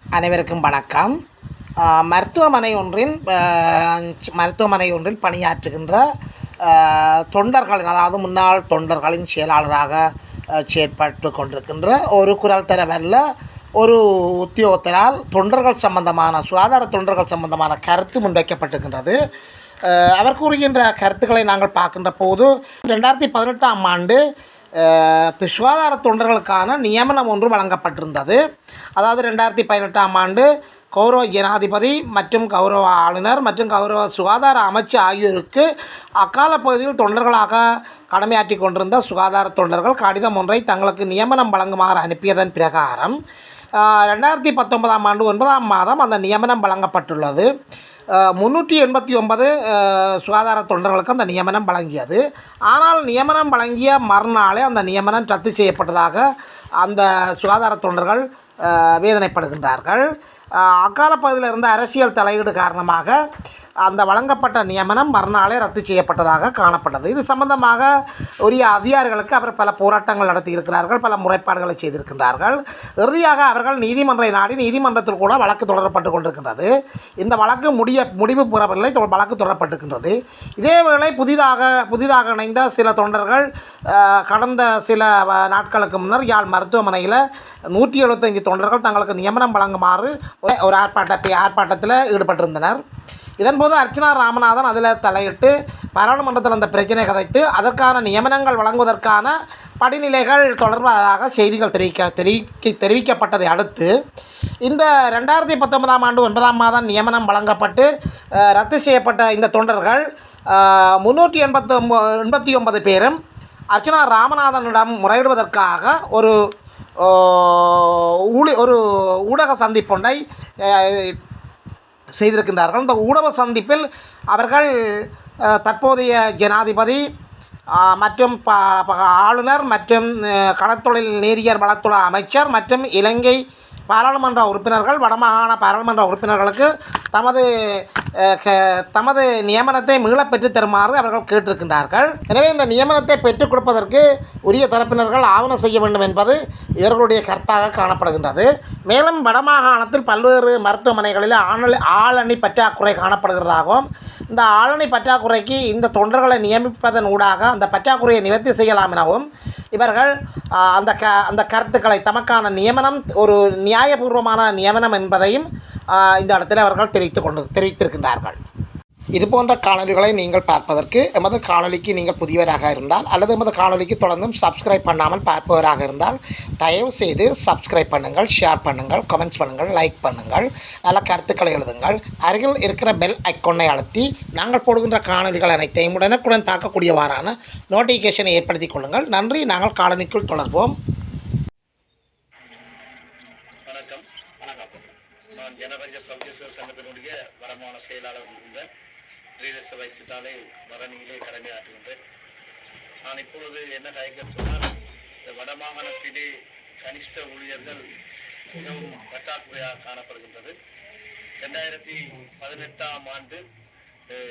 அனைவருக்கும் வணக்கம். மருத்துவமனை ஒன்றில் பணியாற்றுகின்ற தொண்டர்களின், அதாவது முன்னாள் தொண்டர்களின் செயலாளராக செயற்பட்டு கொண்டிருக்கின்ற ஒரு குரல் தரவல்ல ஒரு உத்தியோகத்தரால் சுகாதார தொண்டர்கள் சம்பந்தமான கருத்து முன்வைக்கப்பட்டிருக்கின்றது. அவர் கூறுகின்ற கருத்துக்களை நாங்கள் பார்க்கின்ற போது 2018ஆம் ஆண்டு சுகாதார தொண்டர்களுக்கான நியமனம் ஒன்று வழங்கப்பட்டிருந்தது. அதாவது 2018ஆம் ஆண்டு கௌரவ ஜனாதிபதி மற்றும் கௌரவ ஆளுநர் மற்றும் கௌரவ சுகாதார அமைச்சு ஆகியோருக்கு அக்கால பகுதியில் தொண்டர்களாக கடமையாற்றி கொண்டிருந்த சுகாதார தொண்டர்கள் கடிதம் ஒன்றை தங்களுக்கு நியமனம் வழங்குமாறு அனுப்பியதன் பிரகாரம் 2019ஆம் ஆண்டு 9ஆம் மாதம் அந்த நியமனம் வழங்கப்பட்டுள்ளது. 389 சுகாதார தொண்டர்களுக்கு அந்த நியமனம் வழங்கியது. ஆனால் நியமனம் வழங்கிய மறுநாளே அந்த நியமனம் ரத்து செய்யப்பட்டதாக அந்த சுகாதார தொண்டர்கள் வேதனைப்படுகின்றார்கள். அக்கால பகுதியில் இருந்த அரசியல் தலையீடு காரணமாக அந்த வழங்கப்பட்ட நியமனம் மறுநாளே ரத்து செய்யப்பட்டதாக காணப்பட்டது. இது சம்பந்தமாக உரிய அதிகாரிகளுக்கு அவர் பல போராட்டங்கள் நடத்தியிருக்கிறார்கள், பல முறைப்பாடுகளை செய்திருக்கின்றார்கள். இறுதியாக அவர்கள் நீதிமன்றை நாடி நீதிமன்றத்தில் கூட வழக்கு தொடரப்பட்டு கொண்டிருக்கின்றது. இந்த வழக்கு முடிவு பெறவில்லை, வழக்கு தொடரப்பட்டிருக்கின்றது. இதேவேளை புதிதாக இணைந்த சில தொண்டர்கள் கடந்த சில நாட்களுக்கு முன்னர் யாழ் மருத்துவமனையில் 175 தொண்டர்கள் தங்களுக்கு நியமனம் வழங்குமாறு ஒரு ஆர்ப்பாட்டத்தில் ஈடுபட்டிருந்தனர். இதன்போது அர்ச்சனா ராமநாதன் அதில் தலையிட்டு பாராளுமன்றத்தில் அந்த பிரச்சனை கதைத்து அதற்கான நியமனங்கள் வழங்குவதற்கான படிநிலைகள் தொடர்பாக செய்திகள் தெரிவிக்கப்பட்டதை அடுத்து இந்த 2019ஆம் ஆண்டு 9ஆம் மாதம் நியமனம் வழங்கப்பட்டு ரத்து செய்யப்பட்ட இந்த தொண்டர்கள் 389 பேரும் அர்ச்சனா ராமநாதனிடம் முறையிடுவதற்காக ஒரு ஊடக சந்திப்பொன்றை செய்திருக்கின்றார்கள். இந்த ஊடக சந்திப்பில் அவர்கள் தற்போதைய ஜனாதிபதி மற்றும் ஆளுநர் மற்றும் கடற்தொழில் நீரியர் வளத்துறை அமைச்சர் மற்றும் இலங்கை பாராளுமன்ற உறுப்பினர்கள், வடமாகாண பாராளுமன்ற உறுப்பினர்களுக்கு தமது நியமனத்தை மீளப் பெற்றுத் தருமாறு அவர்கள் கேட்டிருக்கின்றார்கள். எனவே இந்த நியமனத்தை பெற்றுக் கொடுப்பதற்கு உரிய தரப்பினர்கள் ஆவணம் செய்ய வேண்டும் என்பது இவர்களுடைய கருத்தாக காணப்படுகின்றது. மேலும் வடமாகாணத்தில் பல்வேறு மருத்துவமனைகளில் ஆளணி பற்றாக்குறை காணப்படுகிறதாகவும் இந்த ஆளணி பற்றாக்குறைக்கு இந்த தொண்டர்களை நியமிப்பதன் ஊடாக அந்த பற்றாக்குறையை நிவர்த்தி செய்யலாம் எனவும் இவர்கள் அந்த கருத்துக்களை தமக்கான நியமனம் ஒரு நியாயபூர்வமான நியமனம் என்பதையும் இந்த இடத்தில் அவர்கள் தெரிவித்திருக்கின்றார்கள். இதுபோன்ற காணொலிகளை நீங்கள் பார்ப்பதற்கு எமது காணொலிக்கு நீங்கள் புதியவராக இருந்தால் அல்லது எமது காணொலிக்கு தொடர்ந்தும் சப்ஸ்கிரைப் பண்ணாமல் பார்ப்பவராக இருந்தால் தயவு செய்து சப்ஸ்கிரைப் பண்ணுங்கள், ஷேர் பண்ணுங்கள், கமெண்ட்ஸ் பண்ணுங்கள், லைக் பண்ணுங்கள், நல்ல கருத்துக்களை எழுதுங்கள். அருகில் இருக்கிற பெல் ஐக்கோனை அழுத்தி நாங்கள் போடுகின்ற காணொலிகள் அனைத்தையும் உடனுக்குடன் பார்க்கக்கூடியவாறான நோட்டிஃபிகேஷனை ஏற்படுத்திக் கொள்ளுங்கள். நன்றி. நாங்கள் காணொலிக்குள் தொடர்வோம். வணக்கம். நான் ஜனரஞ்ச சௌகேஸ்வர சங்கத்தினுடைய வருமான செயலாளர் ஸ்ரீதேச வைத்தியசாலை மரணியிலே கடமையாற்றுகின்றேன். நான் இப்பொழுது என்ன காய்க்க சொன்னால், இந்த வடமாகாணத்திலே கனிஷ்ட ஊழியர்கள் மிகவும் பற்றாக்குறையாக காணப்படுகின்றது. 2018ஆம் ஆண்டு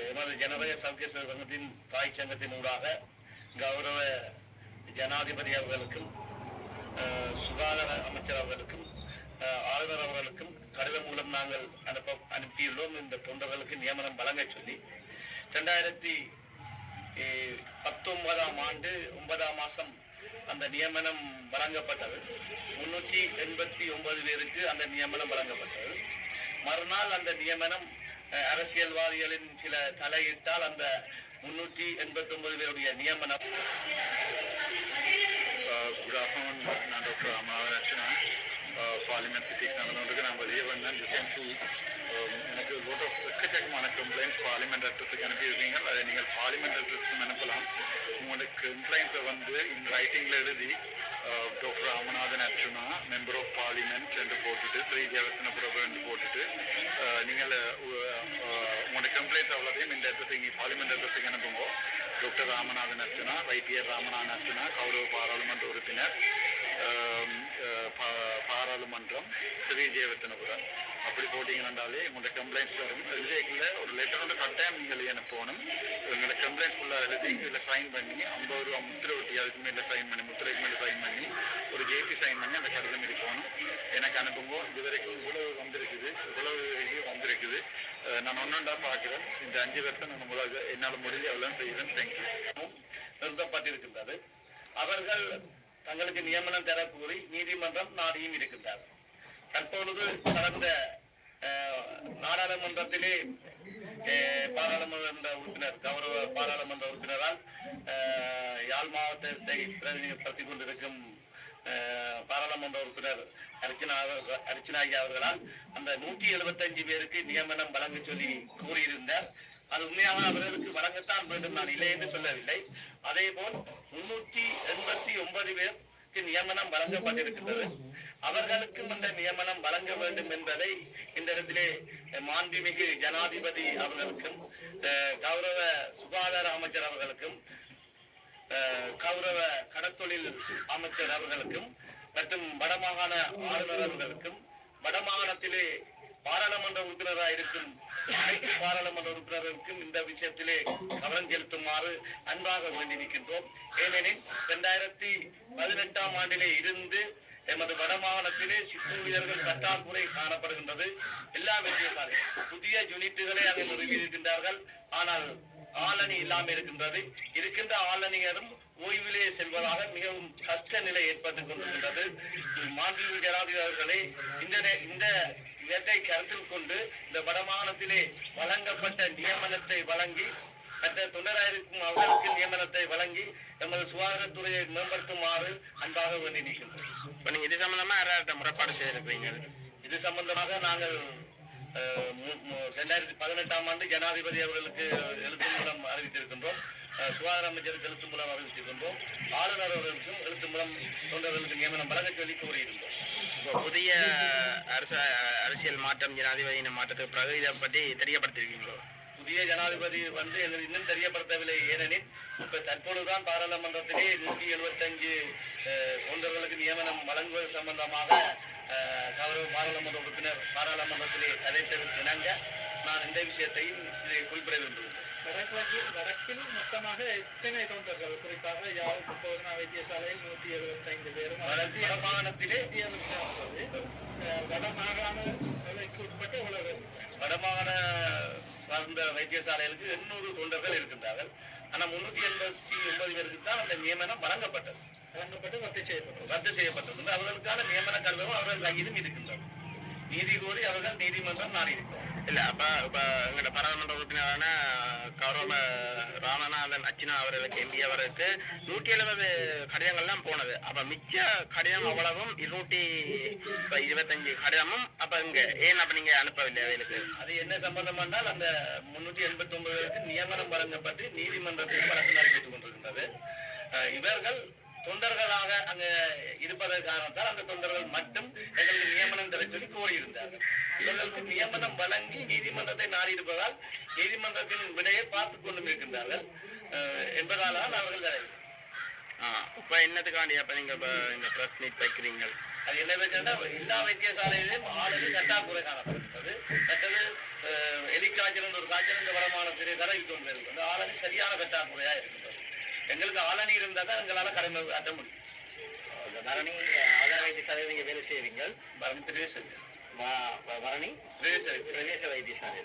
எமது ஜனரஞ்ச சௌகேஸ்வர சங்கத்தின் தாய் சங்கத்தின் ஊடாக கௌரவ ஜனாதிபதி அவர்களுக்கும் சுகாதார அமைச்சர் அவர்களுக்கும் ஆளுநர் அவர்களுக்கும் கடிதம் மூலம் நாங்கள் அனுப்பியுள்ளோம். இந்த தொண்டர்களுக்கு நியமனம் வழங்க சொல்லி 2019ஆம் ஆண்டு 9ஆம் மாதம் அந்த நியமனம் வழங்கப்பட்டது. 389 பேருக்கு அந்த நியமனம் வழங்கப்பட்டது. மறுநாள் அந்த நியமனம் அரசியல்வாதிகளின் சில தலையிட்டால் அந்த 389 பேருடைய நியமனம். Good afternoon. நான் டாக்டர் ராமநாதன். பார்லிமெண்ட் சிட்டிஸ் நடந்துகிட்டு நான் வெளியே வந்தேன். யூ கேன் சி எனக்கு எக்கச்சக்கமான கம்ப்ளைண்ட்ஸ் பார்லிமெண்ட் அட்ரஸுக்கு அனுப்பியிருக்கீங்க. அதை நீங்கள் பார்லிமெண்ட் அட்ரஸுக்கு அனுப்பலாம். உங்களுக்கு கம்ப்ளைண்ட்ஸை இன் ரைட்டிங்கில் எழுதி doctor Ramanathan Archuna member of parliament என்று போட்டுட்டு ஸ்ரீ ஜெயவர்த்தன பிரபு என்று போட்டுட்டு நீங்கள் உங்களோட கம்ப்ளைண்ட்ஸ் அவ்வளோதையும் இந்த அட்ரஸுக்கு பார்லிமெண்ட் அட்ரஸுக்கு அனுப்புங்க. டாக்டர் ராமநாதன் அர்ச்சுனா, வைத்தியர் ராமநாதன் அர்ச்சுனா, கௌரவ பாராளுமன்ற உறுப்பினர், பாராளுமன்ற மன்றம் ஸ்ரீ ஜெயவர்த்தனபுரம் அப்படி போட்டிங்கன்னாலே உங்களோட கம்ப்ளைண்ட்ஸ் வரும். எழுதியக்குள்ள ஒரு லெட்டரோட கட்டாயம் நீங்கள் அனுப்பணும். உங்களோட கம்ப்ளைண்ட்ஸ் ஃபுல்லாக எழுதி இதில் சைன் பண்ணி 50 ரூபா முத்திரை ஒட்டி அதுக்கு மேலே சைன் பண்ணி முத்திரைக்கு மேலே சைன் பண்ணி ஒரு ஜேபி சைன் பண்ணி அந்த கடிதம் இருக்கணும். எனக்கு அனுப்புங்க. இது வரைக்கும் இவ்வளவு வந்திருக்குது, இவ்வளவு இது வந்திருக்குது. நான் ஒன்னொண்டா பார்க்குறேன். இந்த 5 வருஷம் நான் உங்களுக்கு என்னால் முடிஞ்ச எவ்வளோ செய்கிறேன். தேங்க்யூ. நிறுத்தப்பட்டிருக்கின்றது. அவர்கள் தங்களுக்கு நியமனம் தர கூறி நீதிமன்றம் நாடியும் இருக்கின்றார். தற்பொழுது கடந்த நாடாளுமன்றத்திலே பாராளுமன்ற உறுப்பினர் கௌரவ பாராளுமன்ற உறுப்பினரால் யாழ் மாவட்டத்தை பிரதிநிதிப்படுத்திக் கொண்டிருக்கும் பாராளுமன்ற உறுப்பினர் அர்ச்சனாகி அவர்களால் அந்த 175 பேருக்கு நியமனம் வழங்க சொல்லி கூறியிருந்தார். அது உண்மையாக அவர்களுக்கு வழங்கத்தான் வேண்டும், நான் இல்லை என்று சொல்லவில்லை. அதே போல் 389 பேருக்கு நியமனம் வழங்கப்பட்டிருக்கின்றது. அவர்களுக்கும் அந்த நியமனம் வழங்க வேண்டும் என்பதை இந்த இடத்திலே மாண்புமிகு ஜனாதிபதி அவர்களுக்கும் கௌரவ சுகாதார அமைச்சர் அவர்களுக்கும் கௌரவ கடற்தொழில் அமைச்சர் அவர்களுக்கும் மற்றும் வடமாகாண ஆளுநர் அவர்களுக்கும் வடமாகாணத்திலே பாராளுமன்ற உறுப்பினராக இருக்கும் அனைத்து பாராளுமன்ற உறுப்பினர்களுக்கும் இந்த விஷயத்திலே கவனம் செலுத்துமாறு அன்பாக வேண்டியிருக்கின்றோம். ஏனெனில் 2018ஆம் ஆண்டிலே இருந்து எமது வடமாகாணத்திலே சிற்றூழியர்கள் பற்றாக்குறை காணப்படுகின்றது. எல்லா வைத்தியசாலை புதிய யூனிட்டுகளை அங்கு நிறுவியிருக்கின்றார்கள். ஆனால் ஆளணி இல்லாமல் இருக்கின்றது. இருக்கின்ற ஆளணியரும் ஓய்விலே செல்வதாக மிகவும் கஷ்ட நிலை ஏற்பட்டுக் கொண்டிருக்கின்றது. மாண்புமிகு ஜனாதிபதி அவர்களே, இந்த இடத்தை கருத்தில் கொண்டு இந்த வடமாகாணத்திலே வழங்கப்பட்ட நியமனத்தை வழங்கி மற்ற தொண்டராயிருக்கும் அவர்களுக்கு நியமனத்தை வழங்கி நமது சுகாதாரத்துறையை மேம்படுத்துமாறு அன்பாக வேண்டி நிற்கின்றோம். இப்ப நீங்க இது சம்பந்தமா யாராட்ட முறைப்பாடு செய்திருக்கிறீங்க? இது சம்பந்தமாக நாங்கள் 2018ஆம் ஆண்டு ஜனாதிபதி அவர்களுக்கு எழுத்து மூலம் அறிவித்திருக்கின்றோம். சுகாதார அமைச்சருக்கு எழுத்து மூலம் அறிவித்திருக்கின்றோம். ஆளுநர் அவர்களுக்கும் எழுத்து மூலம் தொண்டர்களுக்கு நியமனம் வழங்க சொல்லி கூறியிருந்தோம். புதிய அரசியல் மாற்றம் ஜனாதிபதியின் மாற்றத்துக்கு பிறகு இதை பற்றி தெரியப்படுத்திருக்கீங்களோ? புதிய ஜனாதிபதி இன்னும் தெரியப்படுத்தவில்லை. ஏனெனில் இப்ப தற்பொழுதுதான் பாராளுமன்றத்திலே 175 தொண்டர்களுக்கு நியமனம் வழங்குவது சம்பந்தமாக கௌரவ பாராளுமன்ற உறுப்பினர் பாராளுமன்றத்திலே கதைத்ததற்கு இணங்க நான் இந்த விஷயத்தையும் குறிப்பிட விரும்புகிறேன். வடக்கில் மொத்தமாக எத்தனை தொண்டர்கள், குறிப்பாக யாழ் போதனா வைத்தியசாலையில் 175 பேரும், வடமாகாணத்திலே 179, வடமாகாணங்களுக்கு உட்பட்ட உலக வடமாகாண சார்ந்த வைத்தியசாலைகளுக்கு 800 தொண்டர்கள் இருக்கின்றார்கள். ஆனால் 389 பேருக்கு தான் அந்த நியமனம் வழங்கப்பட்டு ரத்து செய்யப்பட்டது. அவர்களுக்கான நியமன கடிதமும் அவர்கள் கையிலும் இருக்கின்றது. நீதி கோரி அவர்கள் நீதிமன்றம் நாடி இருக்கிறார். இல்ல அப்ப எங்களோட பாராளுமன்ற உறுப்பினரான கௌரவ ராமநாதன் அர்ச்சனா அவர்களுக்கு எம்பி அவருக்கு 170 கடிதங்கள்லாம் போனது. அப்ப மிச்ச கடிதம் அவ்வளவும் 225 கடிதமும் அப்ப இங்க ஏன் அப்ப நீங்க அனுப்பவில்லை அவர்களுக்கு? அது என்ன சம்பந்தம் என்றால் அந்த 389 பேருக்கு நியமனம் வழங்கப்பட்டு நீதிமன்றத்தில் வழக்கு நடைபெற்றுக் கொண்டிருக்கின்றது. இவர்கள் தொண்டர்களாக அங்க இருப்பதன் காரணத்தால் அந்த தொண்டர்கள் மட்டும் எங்களுக்கு நியமனம் தர சொல்லி கோரியிருந்தார்கள். இவர்களுக்கு நியமனம் வழங்கி நீதிமன்றத்தை நாடி இருப்பதால் நீதிமன்றத்தின் விடையை பார்த்துக் கொண்டும் இருக்கின்றார்கள் என்பதால் அவர்கள் இப்ப என்னத்துக்காண்டி அப்ப நீங்க இந்த பிரஸ் மீட் வைக்கிறீங்க? அது என்ன வைக்கிறா எல்லா வைத்தியசாலையிலும் ஆளுநர் கட்டாக்குறை காணப்படுகிறது. மற்றது எலிக்காய்ச்சல் ஒரு காய்ச்சல் இந்த வருமானத்திலே தரவி கொண்டிருக்கு. அந்த ஆளுநர் சரியான கட்டாக்குறையா இருக்கின்றது. எங்களுக்கு ஆளணி இருந்தால் தான் எங்களால் கடமை ஆற்ற முடியும். பரணி ஆதார வைத்தியசாலை நீங்க வேலை செய்வீங்க. பரணி பிரதேச வைத்தியசாலை.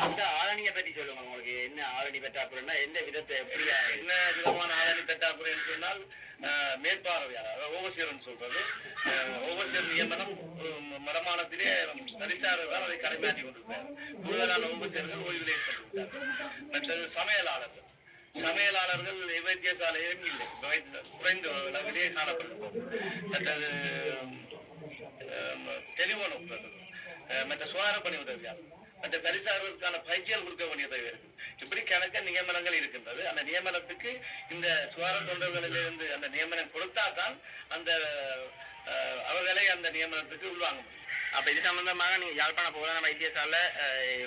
அந்த ஆளணியை பற்றி சொல்லுங்க. உங்களுக்கு என்ன ஆளணி பெற்றாக்குறைன்னா எந்த விதத்தை எப்படியா என்ன விதமான ஆளணி பெற்றாக்குறைன்னு சொன்னால் மேற்பார்வையாளர் ஓவர்சியர்னு சொல்றது. ஓவர்சியர் நியமனம் வருமானத்திலே சரிசாரர் தான் அதை கடமையாற்றி கொண்டிருக்கிறார். கூடுதலான ஓவர்சியர்கள் ஓய்விலே சென்றிருக்கிறார்கள். மற்றது சமையலாளர்கள் வைத்தியசாலையிலும் இல்லை, குறைந்த அளவிலே காணப்படுகிறது. மற்றது டெலிபோன் மற்ற சுகாதார பணி உதவியாளர் மற்ற பரிசாரர்களுக்கான பயிற்சிகள் கொடுக்க வேண்டிய தேவை இருக்கு. இப்படி கணக்க நியமனங்கள் இருக்கின்றது. அந்த நியமனத்துக்கு இந்த சுகாதார தொண்டர்களிலிருந்து அந்த நியமனம் கொடுத்தால்தான் அந்த அவர்களை அந்த நியமனத்துக்கு உள்வாங்க முடியும். அப்ப இது சம்பந்தமாக நீங்க யாழ்ப்பாண போதனா வைத்தியசாலை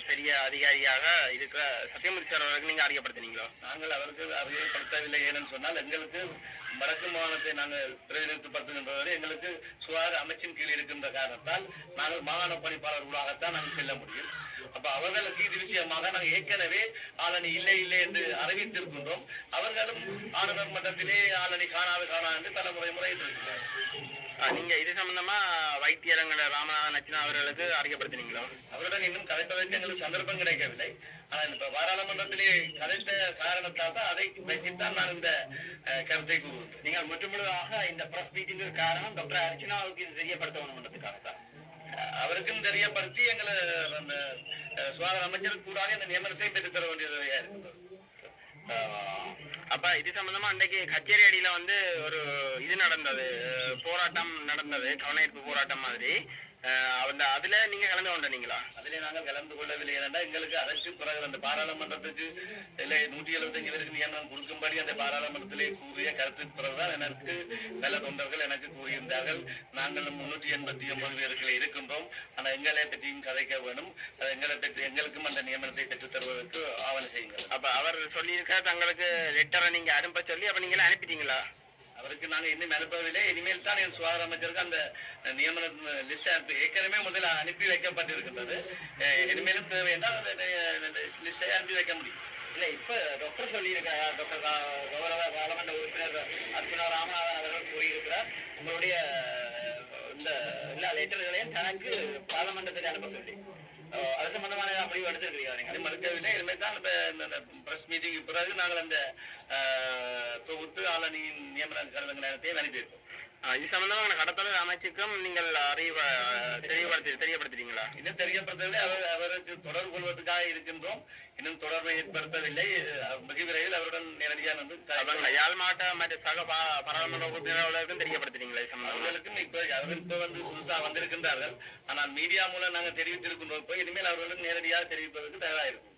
பெரிய அதிகாரியாக இருக்கிற சத்தியமூர்த்தி சார் அவர்களுக்கு நீங்க அறியப்படுத்தினீங்களோ? நாங்கள் அவருக்கு அறியப்படுத்தவில்லை. ஏன்னு சொன்னால் எங்களுக்கு வடக்கு மாகாணத்தை நாங்கள் பிரதிநிதித்துவப்படுத்துகின்றவரை எங்களுக்கு சுகாதார அமைச்சின் கீழ் இருக்கின்ற காரணத்தால் நாங்கள் மாகாண பணிப்பாளர் ஊடாகத்தான் நாங்கள் செல்ல முடியும். அப்ப அவர்களுக்கு இது விஷயமாக நாங்கள் ஏற்கனவே ஆளணி இல்லை என்று அறிவித்திருக்கின்றோம். அவர்களும் ஆளுநர் மட்டத்திலே ஆளணி காணா என்று பல முறை இருக்கிறார். நீங்க இது சம்பந்தமா வைத்தியரங்கள ராமநாதன் அர்ச்சனா அவர்களுக்கு அறிக்கைப்படுத்தினீங்களா? அவருடன் இன்னும் கதைப்பதற்கு எங்களுக்கு சந்தர்ப்பம் கிடைக்கவில்லை. ஆனால் இப்ப பாராளுமன்றத்திலே கதைத்த காரணத்தால் தான் அதை வைத்துத்தான் நான் இந்த கருத்தை கூறுவேன். நீங்கள் முற்றுமுழுதாக இந்த பிரஸ் மீட்டிங்கு காரணம் டாக்டர் அர்ச்சனாவுக்கு இது தெரியப்படுத்தணும்ன்றதுக்காகத்தான். அவருக்கும் தெரியப்படுத்தி எங்களை அந்த சுகாதார அமைச்சருக்கு கூடாது அந்த நியமனத்தை பெற்றுத்தர வேண்டியதாக இருக்கிறது. அப்ப இது சம்பந்தமா அன்றைக்கு கச்சேரி அடியில ஒரு இது நடந்தது, போராட்டம் நடந்தது, கவனஈர்ப்பு போராட்டம் மாதிரி. அதுல நீங்க கலந்து கொண்டீங்களா? அதிலே நாங்கள் கலந்து கொள்ளவில்லை. ஏனென்றால் எங்களுக்கு அதற்கு பிறகு அந்த பாராளுமன்றத்துக்கு 175 பேருக்கு நியமனம் கொடுக்கும்படி அந்த பாராளுமன்றத்திலே கூறிய கருத்துக்கு பிறகுதான் எனக்கு நல்ல தொண்டர்கள் எனக்கு கூறியிருந்தார்கள். நாங்கள் 389 பேருக்கு இருக்கின்றோம், ஆனால் எங்களை பற்றியும் கதைக்க வேண்டும், எங்களை பற்றி எங்களுக்கும் அந்த நியமனத்தை பெற்றுத் தருவதற்கு ஆவணம் செய்யுங்கள். அப்ப அவர் சொல்லியிருக்க தங்களுக்கு லெட்டரை நீங்க அனுப்ப சொல்லி அப்ப நீங்க அனுப்பிட்டீங்களா? அவருக்கு நாங்கள் இன்னும் அனுப்பவில்லை. இனிமேல் தான் என் சுகாதார அமைச்சருக்கு அந்த நியமன லிஸ்ட் ஏற்கனவே முதல்ல அனுப்பி வைக்கப்பட்டிருக்கின்றது. இனிமேலும் தேவை என்றால் அந்த லிஸ்டை அனுப்பி வைக்க முடியும். இல்ல இப்ப டாக்டர் சொல்லியிருக்கிறார், டாக்டர் கௌரவ பாராளுமன்ற உறுப்பினர் அர்ச்சனா ராமநாதன் அவர்கள் கூறியிருக்கிறார் உங்களுடைய இந்த எல்லா லெட்டர்களையும் தனக்கு பாராளுமன்றத்தில் அனுப்ப சொல்லி. அது சம்பந்தமான முடிவு எடுத்திருக்கிறீங்க? மறுக்கவில்லை. இனிமேல் தான் இந்த பிரஸ் மீட்டிங்கு பிறகு நாங்கள் அந்த தொகுத்து ஆளணியின் நியமன கடிதங்களை அனுப்பியிருக்கோம். இது சம்பந்தமாக கடத்தொழில் அமைச்சுக்கும் நீங்கள் தெரியப்படுத்துறீங்களா? இன்னும் தெரியப்படுத்தவில்லை. அவருக்கு தொடர்பு கொள்வதற்காக இருக்கின்றோம். இன்னும் தொடர்பை ஏற்படுத்தவில்லை. மிக விரைவில் அவருடன் நேரடியாக யாழ் மாவட்ட மற்ற சக பாராளுமன்ற உறுப்பினர்களுக்கும் தெரியப்படுத்துறீங்களா? அவர்களுக்கும் அவர்கள் புதுசாக வந்திருக்கின்றார்கள். ஆனால் மீடியா மூலம் நாங்கள் தெரிவித்திருக்கின்றோம். இனிமேல் அவர்களுக்கு நேரடியாக தெரிவிப்பதற்கு தயாராக இருக்கும்.